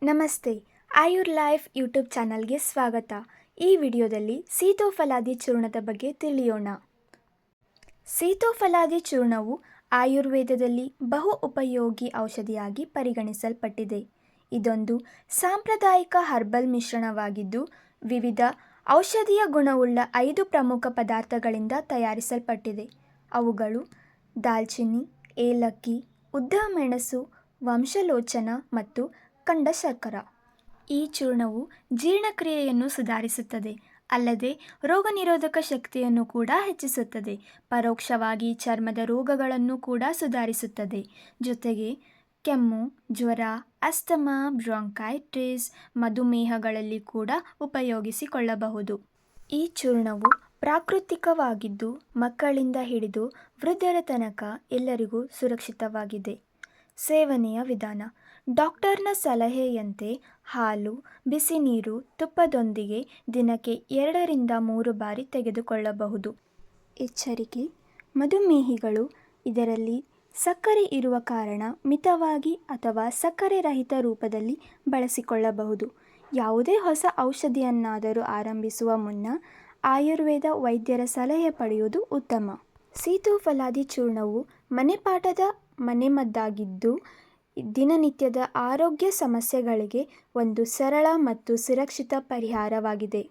ನಮಸ್ತೆ. ಆಯುರ್ life YouTube ಚಾನಲ್ಗೆ ಸ್ವಾಗತ. ಈ ವಿಡಿಯೋದಲ್ಲಿ ಸೀತೋಫಲಾದಿ ಚೂರ್ಣದ ಬಗ್ಗೆ ತಿಳಿಯೋಣ. ಸೀತೋಫಲಾದಿ ಚೂರ್ಣವು ಆಯುರ್ವೇದದಲ್ಲಿ ಬಹು ಉಪಯೋಗಿ ಔಷಧಿಯಾಗಿ ಪರಿಗಣಿಸಲ್ಪಟ್ಟಿದೆ. ಇದೊಂದು ಸಾಂಪ್ರದಾಯಿಕ ಹರ್ಬಲ್ ಮಿಶ್ರಣವಾಗಿದ್ದು, ವಿವಿಧ ಔಷಧೀಯ ಗುಣವುಳ್ಳ 5 ಪ್ರಮುಖ ಪದಾರ್ಥಗಳಿಂದ ತಯಾರಿಸಲ್ಪಟ್ಟಿದೆ. ಅವುಗಳು ದಾಲ್ಚಿನ್ನಿ, ಏಲಕ್ಕಿ, ಉದ್ದ ಮೆಣಸು, ವಂಶಲೋಚನ ಮತ್ತು ಕಂಡಶರ್ಕರ. ಈ ಚೂರ್ಣವು ಜೀರ್ಣಕ್ರಿಯೆಯನ್ನು ಸುಧಾರಿಸುತ್ತದೆ, ಅಲ್ಲದೆ ರೋಗನಿರೋಧಕ ಶಕ್ತಿಯನ್ನು ಕೂಡ ಹೆಚ್ಚಿಸುತ್ತದೆ. ಪರೋಕ್ಷವಾಗಿ ಚರ್ಮದ ರೋಗಗಳನ್ನು ಕೂಡ ಸುಧಾರಿಸುತ್ತದೆ. ಜೊತೆಗೆ ಕೆಮ್ಮು, ಜ್ವರ, ಅಸ್ತಮಾ, ಬ್ರಾಂಕೈಟಿಸ್, ಮಧುಮೇಹಗಳಲ್ಲಿ ಕೂಡ ಉಪಯೋಗಿಸಿಕೊಳ್ಳಬಹುದು. ಈ ಚೂರ್ಣವು ಪ್ರಾಕೃತಿಕವಾಗಿದ್ದು, ಮಕ್ಕಳಿಂದ ಹಿಡಿದು ವೃದ್ಧರ ತನಕ ಎಲ್ಲರಿಗೂ ಸುರಕ್ಷಿತವಾಗಿದೆ. ಸೇವನೆಯ ವಿಧಾನ: ಡಾಕ್ಟರ್ನ ಸಲಹೆಯಂತೆ ಹಾಲು, ಬಿಸಿ ನೀರು, ತುಪ್ಪದೊಂದಿಗೆ ದಿನಕ್ಕೆ 2 ರಿಂದ 3 ಬಾರಿ ತೆಗೆದುಕೊಳ್ಳಬಹುದು. ಎಚ್ಚರಿಕೆ: ಮಧುಮೇಹಿಗಳು ಇದರಲ್ಲಿ ಸಕ್ಕರೆ ಇರುವ ಕಾರಣ ಮಿತವಾಗಿ ಅಥವಾ ಸಕ್ಕರೆ ರಹಿತ ರೂಪದಲ್ಲಿ ಬಳಸಿಕೊಳ್ಳಬಹುದು. ಯಾವುದೇ ಹೊಸ ಔಷಧಿಯನ್ನಾದರೂ ಆರಂಭಿಸುವ ಮುನ್ನ ಆಯುರ್ವೇದ ವೈದ್ಯರ ಸಲಹೆ ಪಡೆಯುವುದು ಉತ್ತಮ. ಸೀತೋಫಲಾದಿ ಚೂರ್ಣವು ಮನೆಪಾಠದ ಮನೆಮದ್ದಾಗಿದ್ದು, ದಿನನಿತ್ಯದ ಆರೋಗ್ಯ ಸಮಸ್ಯೆಗಳಿಗೆ ಒಂದು ಸರಳ ಮತ್ತು ಸುರಕ್ಷಿತ ಪರಿಹಾರವಾಗಿದೆ.